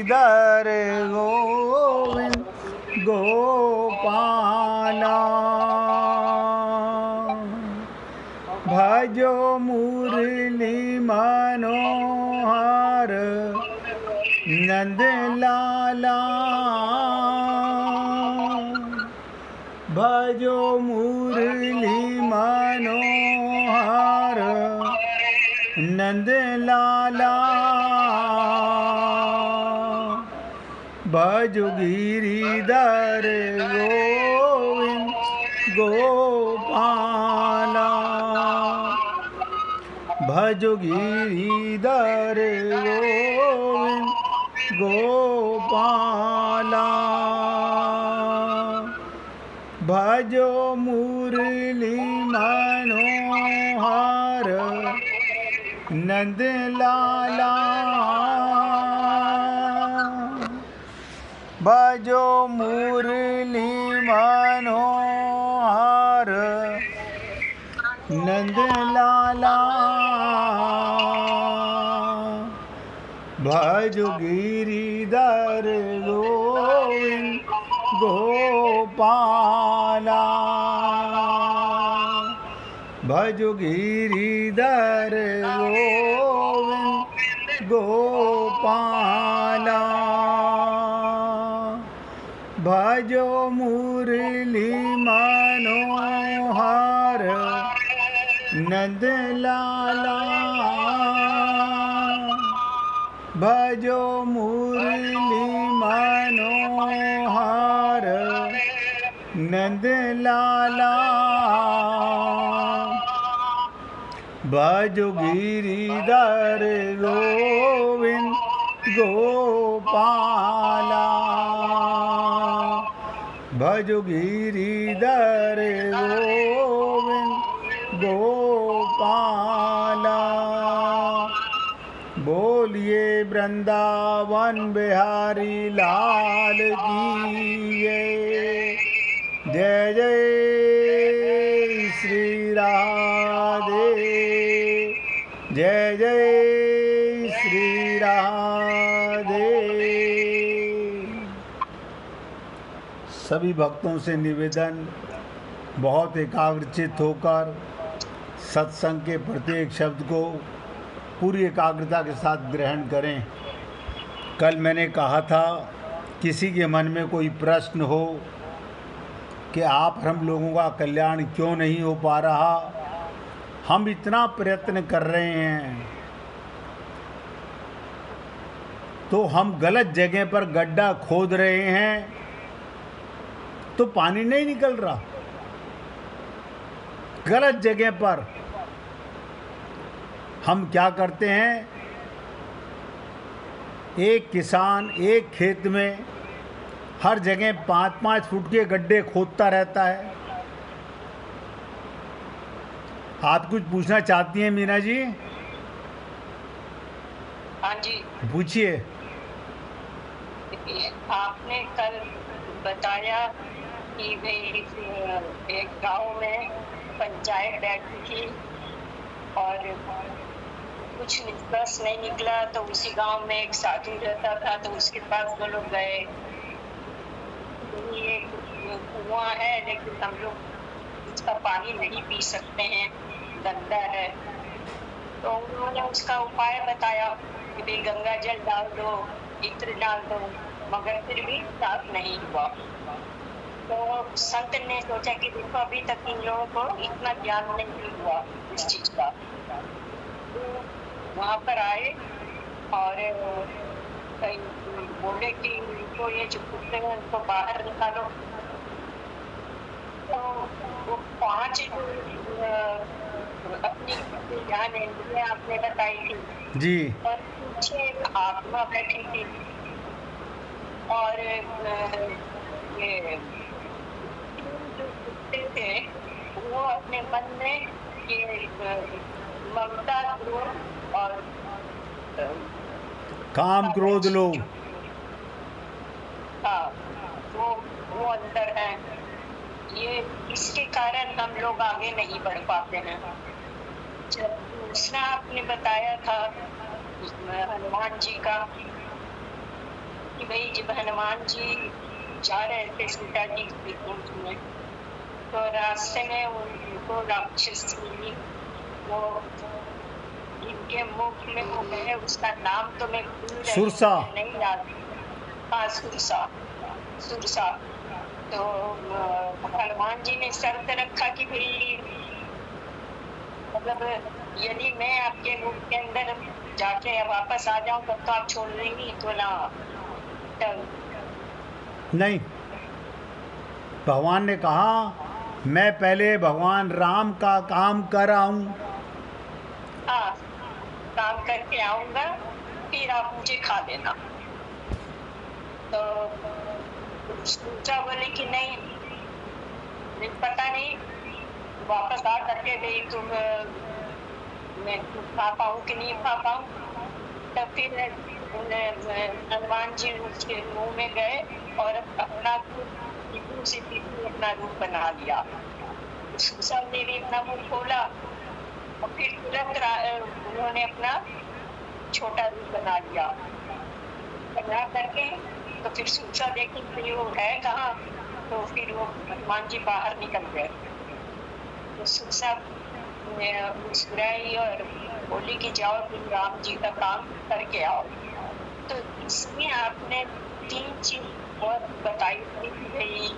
गिरिधर गोविंद गोपाला भजो मुरली मनोहर नंद लाला भजो मुरली मनोहर नंद लाला भजो गिरिधर गोविंद गोपाला भजो गिरिधर गोविंद गोपाला भजो मुरली मनोहर नंद लाला भजो मुरली मनोहर नंद लाला भजो गिरिधर गोविंद गोपाला भजो गिरिधर गोविंद गोपाला भजो मुरली मनोहर नंद लाला भजो मुरली मनोहर नंद लाला भजो गिरिधर गोविंद गोपाला भजो गिरिधर गोविंद गोपाला बोलिए वृंदावन बिहारी लाल की जय जय श्री राधे जय जय श्री राधे। सभी भक्तों से निवेदन, बहुत एकाग्रचित होकर सत्संग के प्रत्येक शब्द को पूरी एकाग्रता के साथ ग्रहण करें। कल मैंने कहा था, किसी के मन में कोई प्रश्न हो कि आप हम लोगों का कल्याण क्यों नहीं हो पा रहा, हम इतना प्रयत्न कर रहे हैं तो हम गलत जगह पर गड्ढा खोद रहे हैं तो पानी नहीं निकल रहा। गलत जगह पर हम क्या करते हैं, एक किसान एक खेत में हर जगह 5-5 फुट के गड्ढे खोदता रहता है। आप कुछ पूछना चाहती हैं मीना जी? हाँ जी पूछिए। आपने कल बताया कि भाई एक गांव में पंचायत बैठी थी और कुछ निष्कर्ष नहीं निकला, तो उसी गांव में एक साधु रहता था, तो उसके पास वो लोग गए। ये कुआं है लेकिन हम लोग इसका पानी नहीं पी सकते हैं, गंदा है। तो उन्होंने उसका उपाय बताया कि भाई गंगा जल डाल दो, इत्र डाल दो, मगर फिर भी साफ नहीं हुआ। तो संत ने सोचा कि देखो अभी तक इन लोगों को इतना ज्ञान नहीं हुआ इस चीज का। तो वहाँ पर आए और बोले कि इनको ये जो कुत्ते हैं उनको बाहर निकालो। तो वो 5 अपनी ज्ञान इंद्रियां आपने बताई थी जी, और पीछे एक आत्मा बैठी थी और ये जो कुत्ते थे वो अपने मन में ये ममता, क्रोध और काम क्रोध लोग, हाँ वो अंदर है। ये इसके कारण हम लोग आगे नहीं बढ़ पाते हैं। जब दूसरा आपने बताया था हनुमान जी का, कि भाई जब हनुमान जी जा रहे थे सीता जी की खोज में, तो रास्ते में उनको राक्षस वो जिनके मुख में वो है, उसका नाम तो मैं भूल रही हूँ, सुरसा। मुझे नहीं याद। हाँ, सुरसा। सुरसा। तो हनुमान जी ने शर्त रखा कि भाई मतलब यदि मैं आपके मुख के अंदर जाके वापस आ जाऊं तब तो आप छोड़ देंगी, तो ना। नहीं, भगवान ने कहा मैं पहले भगवान राम का काम कर आऊं। हाँ, काम करके आऊंगा, फिर आप मुझे खा लेना। तो पूछा, बोले कि नहीं, पता नहीं वापस आ करके भाई मैं खा पाऊँ कि नहीं खा पाऊँ। तब फिर हनुमान जी उसके मुंह में गए और अपना टिप्पू से टिप्पू अपना रूप बना लिया। सुरसा ने भी अपना मुंह खोला और फिर तुरंत उन्होंने अपना छोटा रूप बना लिया। बना करके तो फिर सुरसा देखी कि वो है कहाँ, तो फिर वो हनुमान जी बाहर निकल गए। तो सुरसा मुस्कुराई और बोली कि जाओ तुम राम जी का काम करके आओ। तो इसमें आपने 3 चीज बहुत बताई थी कि भाई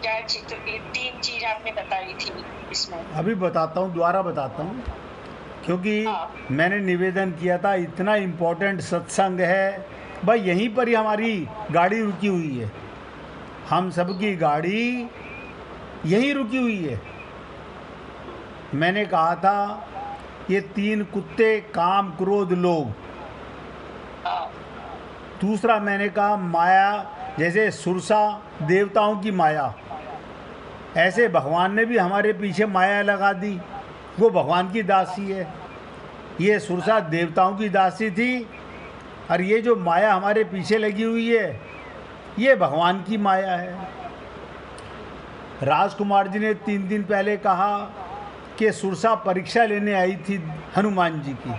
क्या चीज, 3 चीज आपने बताई थी इसमें। अभी बताता हूँ, दोबारा बताता हूँ, क्योंकि मैंने निवेदन किया था इतना इम्पोर्टेंट सत्संग है। भाई यहीं पर ही हमारी गाड़ी रुकी हुई है, हम सबकी गाड़ी यहीं रुकी हुई है। मैंने कहा था ये 3 कुत्ते काम क्रोध लोभ। दूसरा मैंने कहा माया, जैसे सुरसा देवताओं की माया, ऐसे भगवान ने भी हमारे पीछे माया लगा दी, वो भगवान की दासी है। ये सुरसा देवताओं की दासी थी, और ये जो माया हमारे पीछे लगी हुई है ये भगवान की माया है। राजकुमार जी ने 3 दिन पहले कहा कि सुरसा परीक्षा लेने आई थी हनुमान जी की,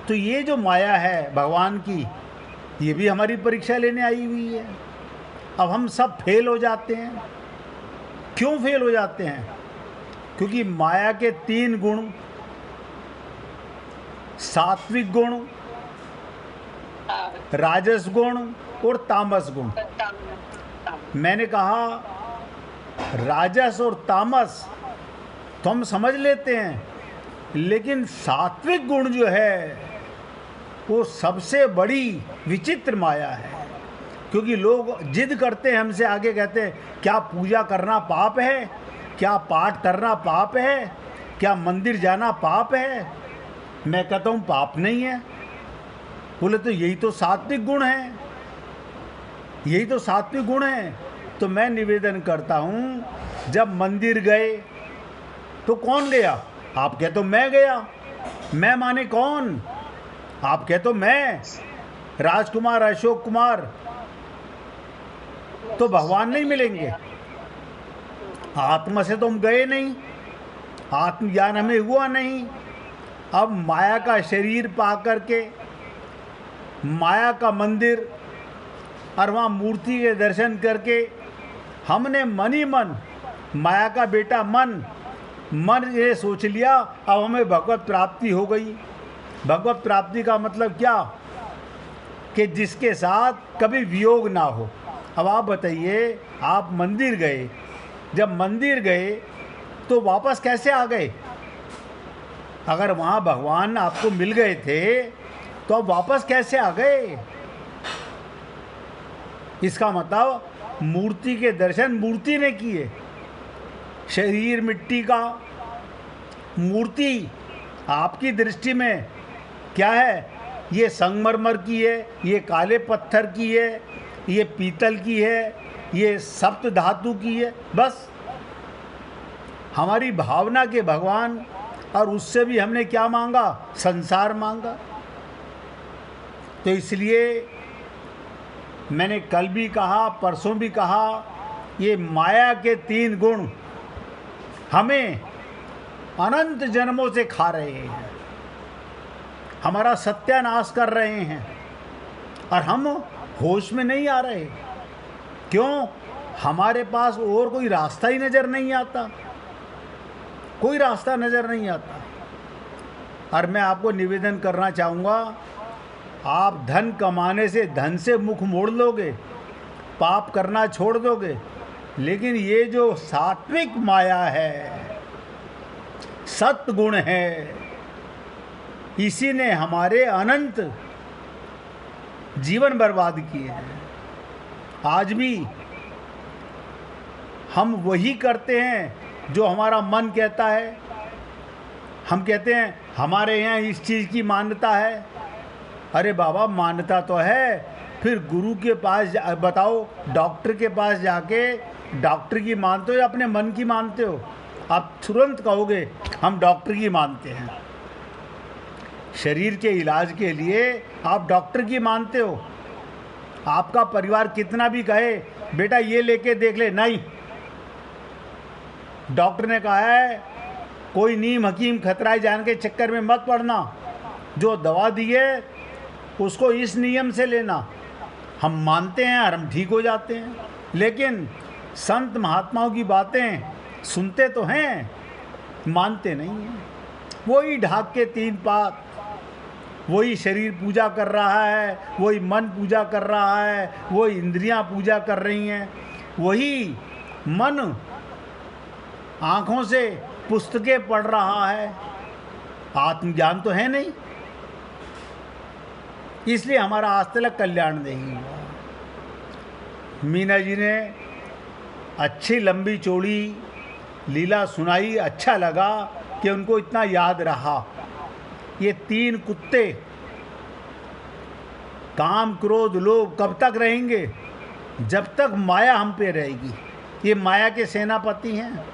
तो ये जो माया है भगवान की, ये भी हमारी परीक्षा लेने आई हुई है। अब हम सब फेल हो जाते हैं। क्यों फेल हो जाते हैं? क्योंकि माया के 3 गुण, सात्विक गुण, राजस गुण और तामस गुण। मैंने कहा राजस और तामस तो हम समझ लेते हैं, लेकिन सात्विक गुण जो है वो सबसे बड़ी विचित्र माया है। क्योंकि लोग जिद करते हैं हमसे, आगे कहते हैं क्या पूजा करना पाप है, क्या पाठ करना पाप है, क्या मंदिर जाना पाप है। मैं कहता हूँ पाप नहीं है। बोले तो यही तो सात्विक गुण है, यही तो सात्विक गुण है। तो मैं निवेदन करता हूँ, जब मंदिर गए तो कौन गया? आप कहे तो मैं गया। मैं माने कौन? आप कहे तो मैं राजकुमार, अशोक कुमार। तो भगवान नहीं मिलेंगे। आत्मा से तो हम गए नहीं, आत्मज्ञान हमें हुआ नहीं। अब माया का शरीर पा करके, माया का मंदिर और वहाँ मूर्ति के दर्शन करके हमने मन ही मन, माया का बेटा मन ये सोच लिया अब हमें भगवत प्राप्ति हो गई। भगवत प्राप्ति का मतलब क्या? कि जिसके साथ कभी वियोग ना हो। अब आप बताइए, आप मंदिर गए, जब मंदिर गए तो वापस कैसे आ गए? अगर वहाँ भगवान आपको मिल गए थे तो आप वापस कैसे आ गए? इसका मतलब मूर्ति के दर्शन मूर्ति ने किए। शरीर मिट्टी का, मूर्ति आपकी दृष्टि में क्या है? ये संगमरमर की है, ये काले पत्थर की है, ये पीतल की है, ये सप्त धातु की है। बस हमारी भावना के भगवान, और उससे भी हमने क्या मांगा? संसार मांगा। तो इसलिए मैंने कल भी कहा, परसों भी कहा, ये माया के 3 गुण हमें अनंत जन्मों से खा रहे हैं। हमारा सत्यानाश कर रहे हैं और हम होश में नहीं आ रहे। क्यों? हमारे पास और कोई रास्ता ही नज़र नहीं आता, कोई रास्ता नज़र नहीं आता। और मैं आपको निवेदन करना चाहूँगा, आप धन कमाने से, धन से मुख मोड़ लोगे, पाप करना छोड़ दोगे, लेकिन ये जो सात्विक माया है, सत्गुण है, इसी ने हमारे अनंत जीवन बर्बाद किए हैं। आज भी हम वही करते हैं जो हमारा मन कहता है। हम कहते हैं हमारे यहाँ इस चीज़ की मान्यता है। अरे बाबा, मान्यता तो है, फिर गुरु के पास बताओ, डॉक्टर के पास जाके डॉक्टर की मानते हो या अपने मन की मानते हो? आप तुरंत कहोगे हम डॉक्टर की मानते हैं। शरीर के इलाज के लिए आप डॉक्टर की मानते हो। आपका परिवार कितना भी कहे बेटा ये लेके देख ले, नहीं, डॉक्टर ने कहा है कोई नीम हकीम खतराए जान के चक्कर में मत पड़ना, जो दवा दी है उसको इस नियम से लेना। हम मानते हैं और हम ठीक हो जाते हैं, लेकिन संत महात्माओं की बातें सुनते तो हैं, मानते नहीं हैं। वही ढाक के तीन पात, वही शरीर पूजा कर रहा है, वही मन पूजा कर रहा है, वही इंद्रियां पूजा कर रही हैं, वही मन आँखों से पुस्तकें पढ़ रहा है, आत्मज्ञान तो है नहीं। इसलिए हमारा आज तक कल्याण नहीं हुआ। मीना जी ने अच्छी लंबी चौड़ी लीला सुनाई, अच्छा लगा कि उनको इतना याद रहा। ये तीन कुत्ते काम क्रोध लोभ कब तक रहेंगे? जब तक माया हम पे रहेगी। ये माया के सेनापति हैं।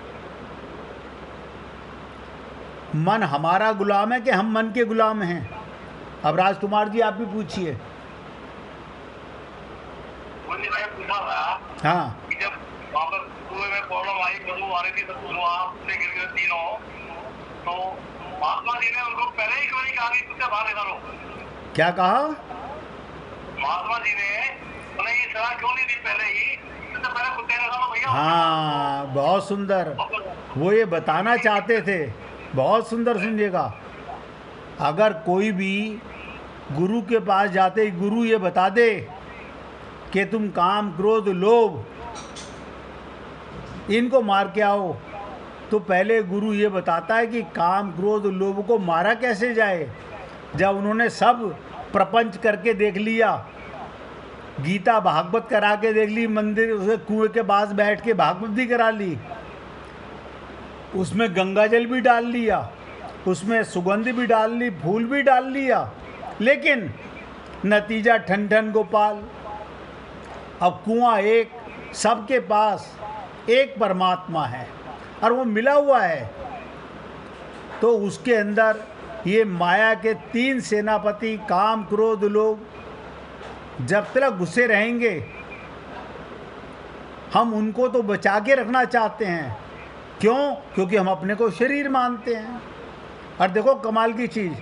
मन हमारा गुलाम है कि हम मन के गुलाम हैं? अब राजकुमार जी आप भी पूछिए। हाँ, जब वहाँ पर कुएं में प्रॉब्लम आई, बदबू आ रही थी, सब वहाँ से गिर गए तीनों, तो महात्मा जी ने उनको पहले ही क्यों नहीं कहा कि कुत्ते बाहर निकालो? क्या कहा? महात्मा जी ने उन्हें ये सलाह क्यों नहीं दी पहले ही, इससे पहले कुत्ते निकालो भैया? हाँ, बहुत सुंदर। वो ये बताना चाहते थे, बहुत सुंदर। सुनिएगा, अगर कोई भी गुरु के पास जाते ही गुरु ये बता दे कि तुम काम क्रोध लोभ इनको मार के आओ, तो पहले गुरु ये बताता है कि काम क्रोध लोभ को मारा कैसे जाए। जब उन्होंने सब प्रपंच करके देख लिया, गीता भागवत करा के देख ली, मंदिर कुएं के पास बैठ के भागवत भी करा ली, उसमें गंगा जल भी डाल लिया, उसमें सुगंध भी डाल ली, फूल भी डाल लिया, लेकिन नतीजा ठन ठन गोपाल। अब कुआं एक, सबके पास एक परमात्मा है और वो मिला हुआ है, तो उसके अंदर ये माया के तीन सेनापति काम क्रोध लोभ जब तक घुसे रहेंगे, हम उनको तो बचा के रखना चाहते हैं। क्यों? क्योंकि हम अपने को शरीर मानते हैं। और देखो कमाल की चीज़,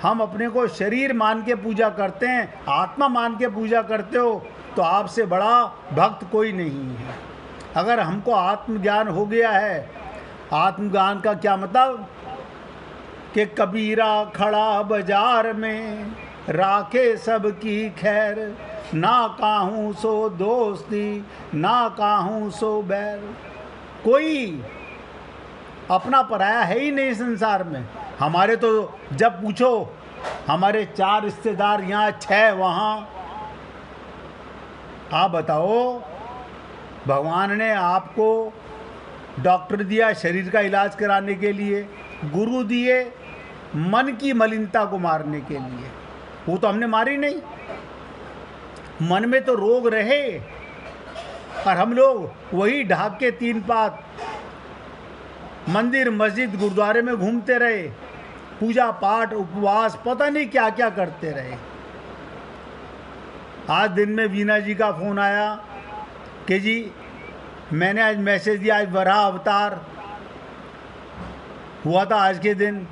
हम अपने को शरीर मान के पूजा करते हैं, आत्मा मान के पूजा करते हो, तो आपसे बड़ा भक्त कोई नहीं है। अगर हमको आत्मज्ञान हो गया है, आत्मज्ञान का क्या मतलब कि कबीरा खड़ा बाजार में राखे सबकी खैर, ना काहूँ सो दोस्ती ना काहूँ सो बैर। कोई अपना पराया है ही नहीं संसार में। हमारे तो जब पूछो, हमारे 4 रिश्तेदार यहाँ, 6 वहाँ। आप बताओ, भगवान ने आपको डॉक्टर दिया शरीर का इलाज कराने के लिए, गुरु दिए मन की मलिनता को मारने के लिए, वो तो हमने मारी नहीं। मन में तो रोग रहे और हम लोग वही ढाक के तीन पात मंदिर मस्जिद गुरुद्वारे में घूमते रहे, पूजा पाठ उपवास पता नहीं क्या क्या करते रहे। आज दिन में वीना जी का फ़ोन आया कि जी मैंने आज मैसेज दिया, आज वराह अवतार हुआ था आज के दिन,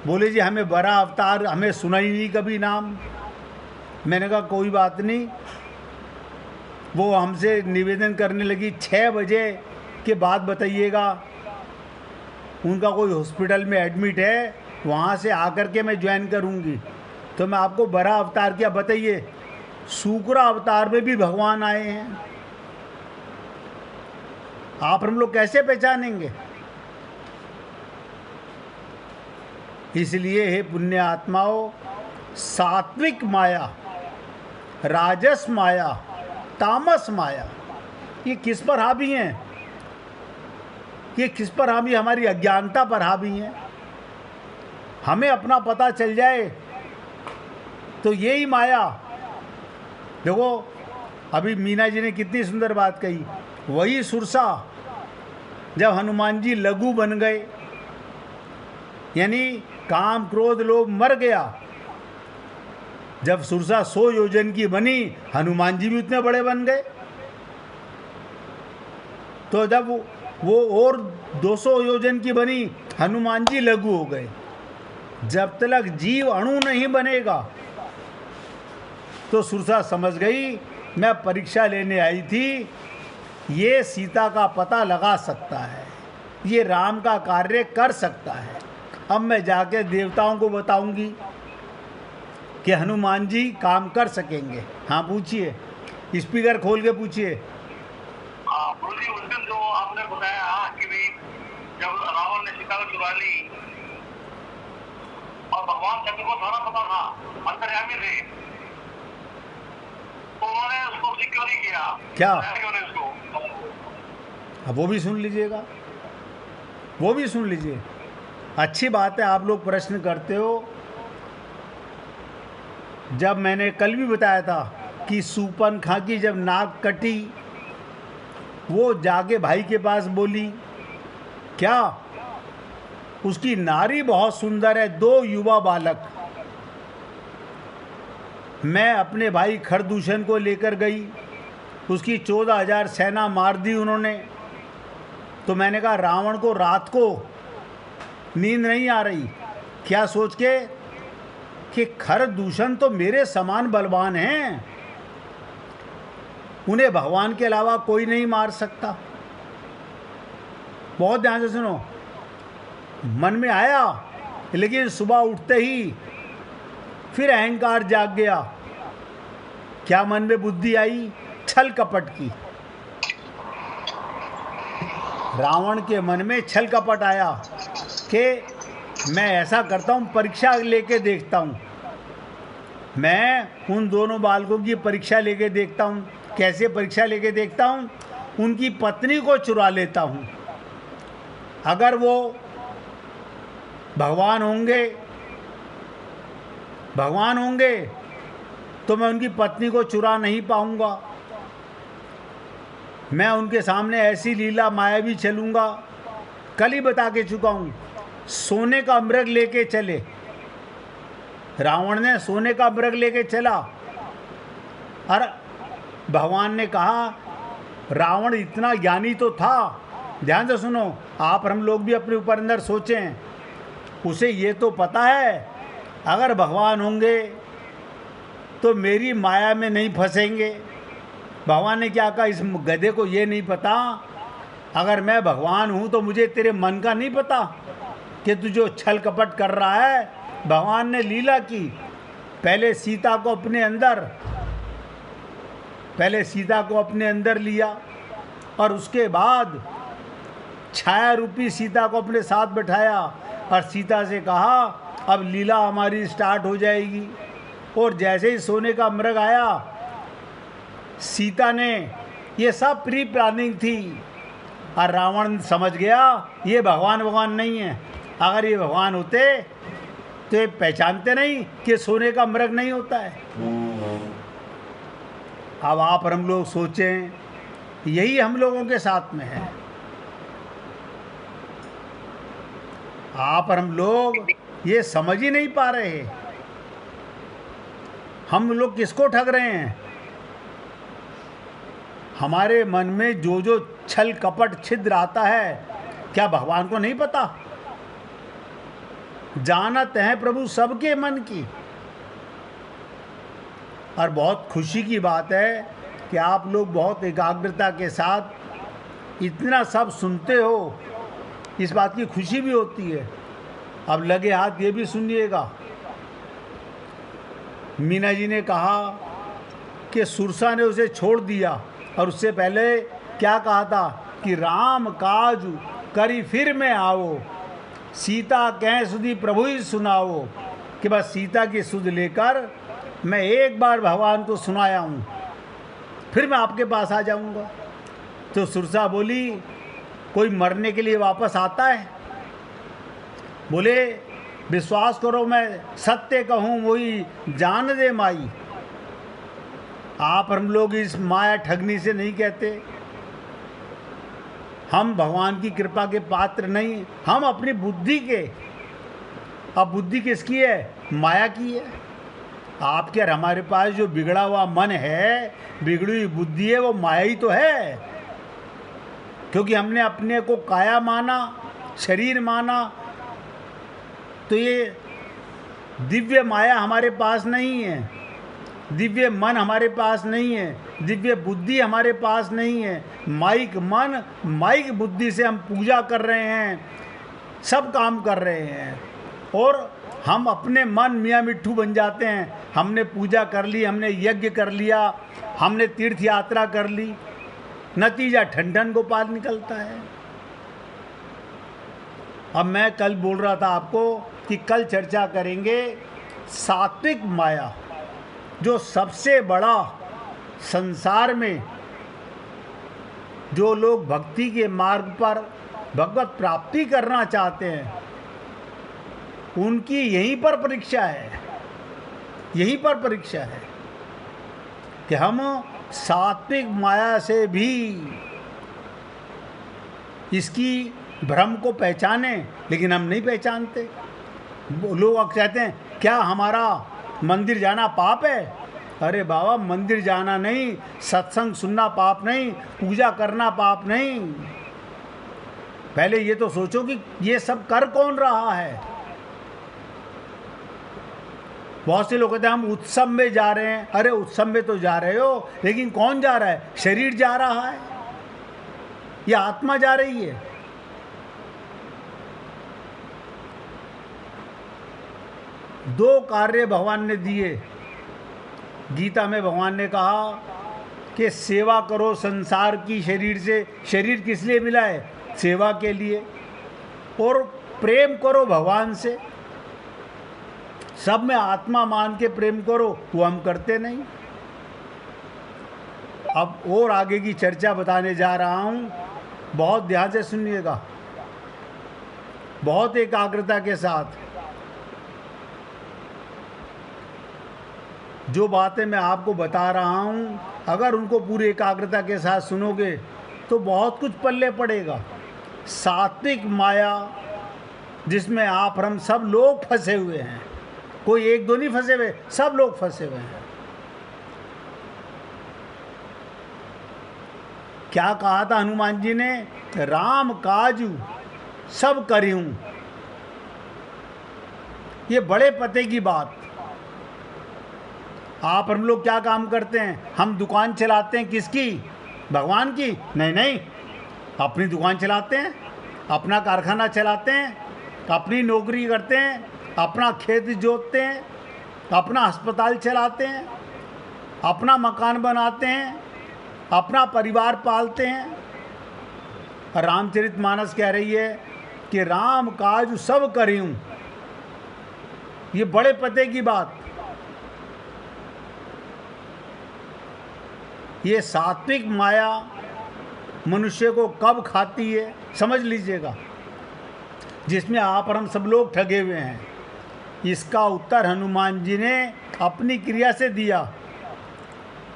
बोले जी हमें बड़ा अवतार हमें सुना ही नहीं कभी नाम। मैंने कहा कोई बात नहीं। वो हमसे निवेदन करने लगी 6 बजे के बाद बताइएगा, उनका कोई हॉस्पिटल में एडमिट है, वहाँ से आकर के मैं ज्वाइन करूँगी। तो मैं आपको बड़ा अवतार क्या बताइए, सूकरा अवतार में भी भगवान आए हैं। आप हम लोग कैसे पहचानेंगे? इसलिए हे पुण्य आत्माओं, सात्विक माया, राजस माया, तामस माया, ये किस पर हावी हैं? ये किस पर हावी? हमारी अज्ञानता पर हावी हैं। हमें अपना पता चल जाए तो यही माया। देखो अभी मीना जी ने कितनी सुंदर बात कही। वही सुरसा जब हनुमान जी लघु बन गए, यानी काम क्रोध लोभ मर गया, जब सुरसा 100 योजन की बनी, हनुमान जी भी उतने बड़े बन गए। तो जब वो और 200 योजन की बनी, हनुमान जी लघु हो गए। जब तक जीव अणु नहीं बनेगा तो सुरसा समझ गई मैं परीक्षा लेने आई थी, ये सीता का पता लगा सकता है, ये राम का कार्य कर सकता है। अब मैं जाके देवताओं को बताऊंगी कि हनुमान जी काम कर सकेंगे। हाँ पूछिए, स्पीकर खोल के पूछिए। गुरु जी, उस दिन जो आपने बताया कि भी जब रावण ने सीता को चुरा ली और भगवान चंद्र को सारा पता था, अंतर्यामी थे, तो उन्होंने उसको सिक्योर नहीं किया। क्या? उसको अब वो भी सुन लीजिएगा, वो भी सुन लीजिए। अच्छी बात है आप लोग प्रश्न करते हो। जब मैंने कल भी बताया था कि सूपनखा की जब नाक कटी, वो जाके भाई के पास बोली क्या उसकी नारी बहुत सुंदर है, 2 युवा बालक। मैं अपने भाई खरदूषण को लेकर गई, उसकी 14,000 सेना मार दी उन्होंने। तो मैंने कहा रावण को रात को नींद नहीं आ रही, क्या सोच के कि खरदूषण तो मेरे समान बलवान हैं, उन्हें भगवान के अलावा कोई नहीं मार सकता। बहुत ध्यान से सुनो। मन में आया, लेकिन सुबह उठते ही फिर अहंकार जाग गया। क्या मन में बुद्धि आई? छल कपट की। रावण के मन में छल कपट आया कि मैं ऐसा करता हूँ, परीक्षा लेके देखता हूँ, मैं उन दोनों बालकों की परीक्षा लेके देखता हूँ। कैसे परीक्षा लेके देखता हूँ? उनकी पत्नी को चुरा लेता हूँ। अगर वो भगवान होंगे तो मैं उनकी पत्नी को चुरा नहीं पाऊंगा। मैं उनके सामने ऐसी लीला मायावी चलूंगा। कल ही बता के चुका हूँ, सोने का मृग लेके चले, रावण ने सोने का मृग लेके चला और भगवान ने कहा रावण इतना ज्ञानी तो था। ध्यान से सुनो, आप हम लोग भी अपने ऊपर अंदर सोचें। उसे ये तो पता है अगर भगवान होंगे तो मेरी माया में नहीं फंसेंगे। भगवान ने क्या कहा? इस गधे को ये नहीं पता अगर मैं भगवान हूँ तो मुझे तेरे मन का नहीं पता कि तू जो छल कपट कर रहा है। भगवान ने लीला की, पहले सीता को अपने अंदर लिया और उसके बाद छाया रूपी सीता को अपने साथ बैठाया और सीता से कहा अब लीला हमारी स्टार्ट हो जाएगी। और जैसे ही सोने का मृग आया, सीता ने, ये सब प्री प्लानिंग थी और रावण समझ गया ये भगवान नहीं है। अगर ये भगवान होते तो ये पहचानते नहीं कि सोने का मृग नहीं होता है। अब आप और हम लोग सोचें, यही हम लोगों के साथ में है। आप और हम लोग ये समझ ही नहीं पा रहे। हम लोग किसको ठग रहे हैं? हमारे मन में जो जो छल कपट छिद्र आता है, क्या भगवान को नहीं पता? जानत है प्रभु सबके मन की। और बहुत खुशी की बात है कि आप लोग बहुत एकाग्रता के साथ इतना सब सुनते हो, इस बात की खुशी भी होती है। अब लगे हाथ ये भी सुनिएगा। मीना जी ने कहा कि सुरसा ने उसे छोड़ दिया, और उससे पहले क्या कहा था कि राम काज करी फिर मैं आओ, सीता कह सुधी प्रभु ही सुनाओ, कि बस सीता की सुध लेकर मैं एक बार भगवान को सुनाया हूँ, फिर मैं आपके पास आ जाऊँगा। तो सुरसा बोली, कोई मरने के लिए वापस आता है? बोले, विश्वास करो मैं सत्य कहूँ वही जान दे माई। आप हम लोग इस माया ठगनी से नहीं कहते, हम भगवान की कृपा के पात्र नहीं, हम अपनी बुद्धि के। अब बुद्धि किसकी है? माया की है। आपके और हमारे पास जो बिगड़ा हुआ मन है, बिगड़ी हुई बुद्धि है, वो माया ही तो है। क्योंकि हमने अपने को काया माना, शरीर माना, तो ये दिव्य माया हमारे पास नहीं है, दिव्य मन हमारे पास नहीं है, दिव्य बुद्धि हमारे पास नहीं है। माइक मन, माइक बुद्धि से हम पूजा कर रहे हैं, सब काम कर रहे हैं, और हम अपने मन मियाँ मिट्ठू बन जाते हैं। हमने पूजा कर ली, हमने यज्ञ कर लिया, हमने तीर्थ यात्रा कर ली, नतीजा ठंडन गोपाल निकलता है। अब मैं कल बोल रहा था आपको कि कल चर्चा करेंगे सात्विक माया, जो सबसे बड़ा संसार में जो लोग भक्ति के मार्ग पर भगवत प्राप्ति करना चाहते हैं, उनकी यहीं पर परीक्षा है, यहीं पर परीक्षा है कि हम सात्विक माया से भी इसकी भ्रम को पहचाने, लेकिन हम नहीं पहचानते। लोग कहते हैं क्या हमारा मंदिर जाना पाप है? अरे बाबा, मंदिर जाना नहीं, सत्संग सुनना पाप नहीं, पूजा करना पाप नहीं। पहले ये तो सोचो कि ये सब कर कौन रहा है। बहुत से लोग कहते हैं हम उत्सव में जा रहे हैं। अरे उत्सव में तो जा रहे हो, लेकिन कौन जा रहा है? शरीर जा रहा है या आत्मा जा रही है? दो कार्य भगवान ने दिए। गीता में भगवान ने कहा कि सेवा करो संसार की शरीर से। शरीर किस लिए मिला है? सेवा के लिए। और प्रेम करो भगवान से। सब में आत्मा मान के प्रेम करो, वो हम करते नहीं। अब और आगे की चर्चा बताने जा रहा हूँ, बहुत ध्यान से सुनिएगा, बहुत एकाग्रता के साथ। जो बातें मैं आपको बता रहा हूँ, अगर उनको पूरी एकाग्रता के साथ सुनोगे तो बहुत कुछ पल्ले पड़ेगा। सात्विक माया जिसमें आप हम सब लोग फंसे हुए हैं, कोई एक दो नहीं फंसे हुए, सब लोग फंसे हुए हैं। क्या कहा था हनुमान जी ने? राम काजू सब करियूं। ये बड़े पते की बात। आप हम लोग क्या काम करते हैं? हम दुकान चलाते हैं, किसकी? भगवान की? नहीं नहीं, अपनी दुकान चलाते हैं, अपना कारखाना चलाते हैं, अपनी नौकरी करते हैं, अपना खेत जोतते हैं, अपना अस्पताल चलाते हैं, अपना मकान बनाते हैं, अपना परिवार पालते हैं। रामचरितमानस कह रही है कि राम काज सब करियूं। ये बड़े पते की बात। ये सात्विक माया मनुष्य को कब खाती है समझ लीजिएगा, जिसमें आप और हम सब लोग ठगे हुए हैं। इसका उत्तर हनुमान जी ने अपनी क्रिया से दिया।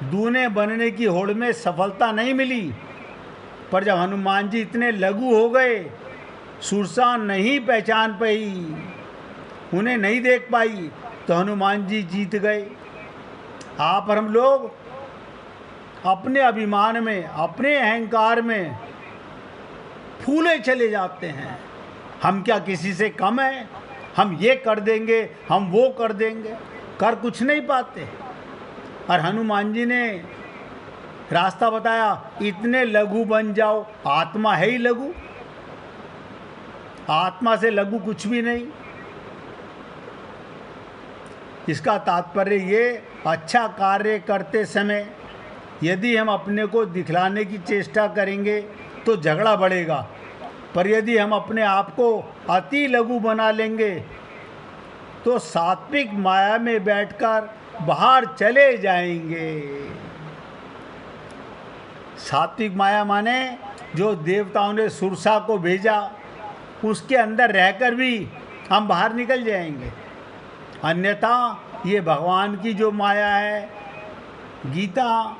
दूने बनने की होड़ में सफलता नहीं मिली, पर जब हनुमान जी इतने लघु हो गए, सुरसा नहीं पहचान पाई, उन्हें नहीं देख पाई, तो हनुमान जी जीत गए। आप और हम लोग अपने अभिमान में, अपने अहंकार में फूले चले जाते हैं। हम क्या किसी से कम है? हम ये कर देंगे, हम वो कर देंगे, कर कुछ नहीं पाते। और हनुमान जी ने रास्ता बताया, इतने लघु बन जाओ। आत्मा है ही लघु, आत्मा से लघु कुछ भी नहीं। इसका तात्पर्य ये, अच्छा कार्य करते समय यदि हम अपने को दिखलाने की चेष्टा करेंगे तो झगड़ा बढ़ेगा, पर यदि हम अपने आप को अति लघु बना लेंगे तो सात्विक माया में बैठकर बाहर चले जाएंगे। सात्विक माया माने जो देवताओं ने सुरसा को भेजा, उसके अंदर रहकर भी हम बाहर निकल जाएंगे। अन्यथा ये भगवान की जो माया है, गीता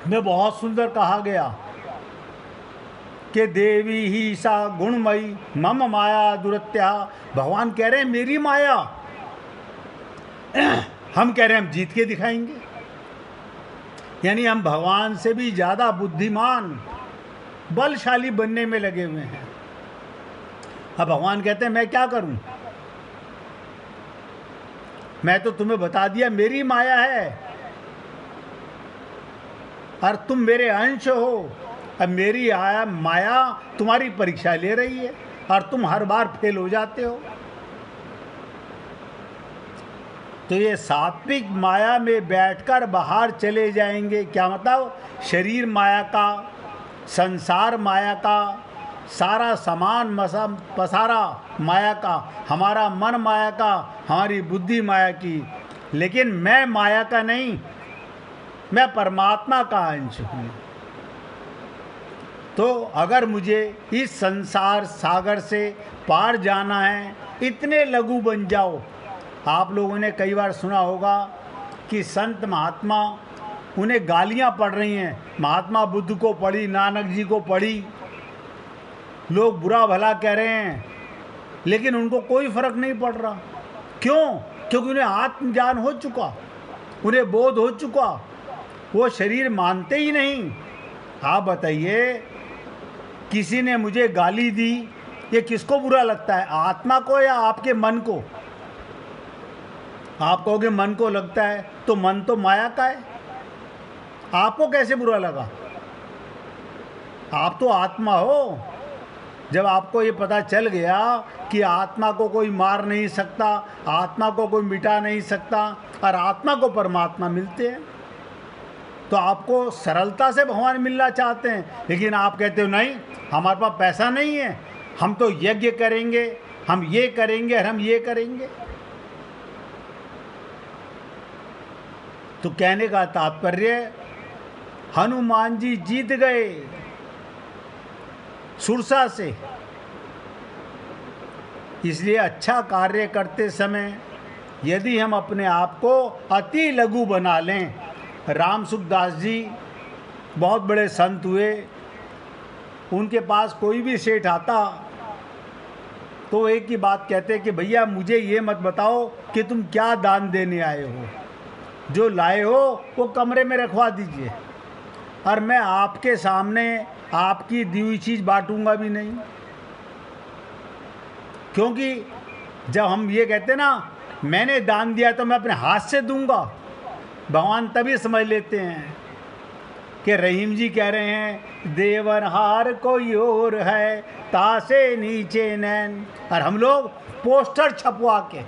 में बहुत सुंदर कहा गया कि देवी ही सा गुणमयी मम माया दुरत्या। भगवान कह रहे हैं मेरी माया, हम कह रहे हैं हम जीत के दिखाएंगे। यानी हम भगवान से भी ज़्यादा बुद्धिमान, बलशाली बनने में लगे हुए हैं। अब भगवान कहते हैं मैं क्या करूं, मैं तो तुम्हें बता दिया मेरी माया है और तुम मेरे अंश हो। अब मेरी माया तुम्हारी परीक्षा ले रही है और तुम हर बार फेल हो जाते हो। तो ये सात्विक माया में बैठकर बाहर चले जाएंगे। क्या मतलब? शरीर माया का, संसार माया का, सारा सामान पसारा माया का, हमारा मन माया का, हमारी बुद्धि माया की। लेकिन मैं माया का नहीं, मैं परमात्मा का अंश हूँ। तो अगर मुझे इस संसार सागर से पार जाना है, इतने लघु बन जाओ। आप लोगों ने कई बार सुना होगा कि संत महात्मा, उन्हें गालियाँ पड़ रही हैं। महात्मा बुद्ध को पड़ी, नानक जी को पड़ी, लोग बुरा भला कह रहे हैं, लेकिन उनको कोई फर्क नहीं पड़ रहा। क्यों? क्योंकि उन्हें आत्मज्ञान हो चुका, उन्हें बोध हो चुका, वो शरीर मानते ही नहीं। आप बताइए, किसी ने मुझे गाली दी, ये किसको बुरा लगता है, आत्मा को या आपके मन को? आप कहोगे मन को लगता है, तो मन तो माया का है, आपको कैसे बुरा लगा? आप तो आत्मा हो। जब आपको ये पता चल गया कि आत्मा को कोई मार नहीं सकता, आत्मा को कोई मिटा नहीं सकता और आत्मा को परमात्मा मिलते हैं, तो आपको सरलता से भगवान मिलना चाहते हैं। लेकिन आप कहते हो नहीं, हमारे पास पैसा नहीं है, हम तो यज्ञ करेंगे, हम ये करेंगे और हम ये करेंगे। तो कहने का तात्पर्य, हनुमान जी जीत गए सुरसा से। इसलिए अच्छा कार्य करते समय यदि हम अपने आप को अति लघु बना लें, राम सुखदास जी बहुत बड़े संत हुए, उनके पास कोई भी सेठ आता तो एक ही बात कहते कि भैया मुझे ये मत बताओ कि तुम क्या दान देने आए हो, जो लाए हो वो कमरे में रखवा दीजिए, और मैं आपके सामने आपकी दी हुई चीज़ बांटूंगा भी नहीं। क्योंकि जब हम ये कहते ना मैंने दान दिया तो मैं अपने हाथ से दूंगा, भगवान तभी समझ लेते हैं कि रहीम जी कह रहे हैं देवनहार कोई और है तासे नीचे नैन। और हम लोग पोस्टर छपवा के,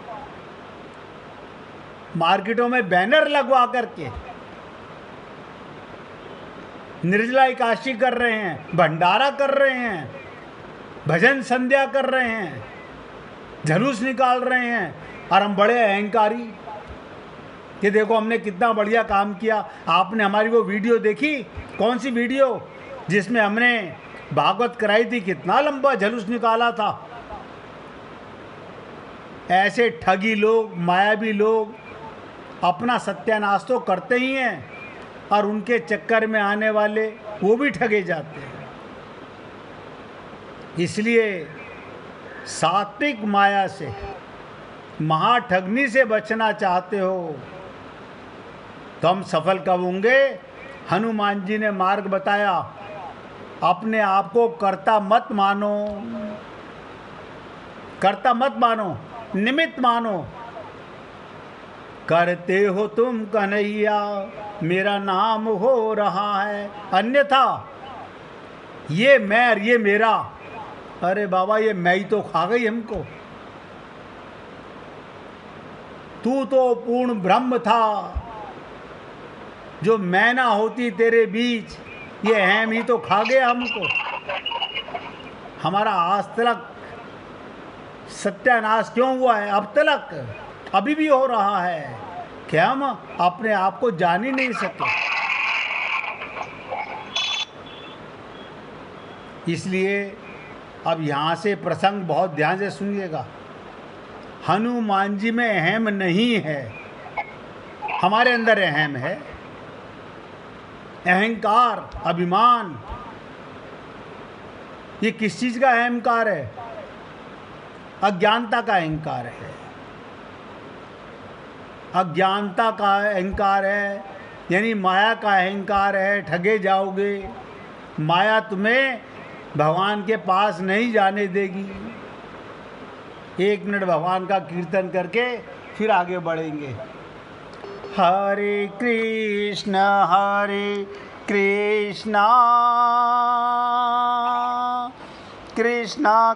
मार्केटों में बैनर लगवा करके निर्जला एकादशी कर रहे हैं, भंडारा कर रहे हैं, भजन संध्या कर रहे हैं, जुलूस निकाल रहे हैं, और हम बड़े अहंकारी कि देखो हमने कितना बढ़िया काम किया। आपने हमारी वो वीडियो देखी? कौन सी वीडियो? जिसमें हमने भागवत कराई थी, कितना लंबा जुलूस निकाला था। ऐसे ठगी लोग, मायावी लोग अपना सत्यानाश तो करते ही हैं और उनके चक्कर में आने वाले वो भी ठगे जाते हैं। इसलिए सात्विक माया से, महाठगनी से बचना चाहते हो तो हम सफल कब होंगे? हनुमान जी ने मार्ग बताया, अपने आप को कर्ता मत मानो, कर्ता मत मानो, निमित्त मानो। करते हो तुम कन्हैया मेरा नाम हो रहा है, अन्यथा ये मैं और ये मेरा, अरे बाबा ये मैं ही तो खा गई हमको। तू तो पूर्ण ब्रह्म था, जो मैं ना होती तेरे बीच, ये अहम ही तो खा गया हमको। हमारा आज तक सत्यानाश क्यों हुआ है? अब तक अभी भी हो रहा है कि हम अपने आप को जान ही नहीं सके। इसलिए अब यहाँ से प्रसंग बहुत ध्यान से सुनिएगा। हनुमान जी में अहम नहीं है, हमारे अंदर अहम है। अहंकार, अभिमान, ये किस चीज का अहंकार है? अज्ञानता का अहंकार है। अज्ञानता का अहंकार है, यानी माया का अहंकार है। ठगे जाओगे, माया तुम्हें भगवान के पास नहीं जाने देगी। 1 मिनट भगवान का कीर्तन करके फिर आगे बढ़ेंगे। हरे कृष्ण कृष्णा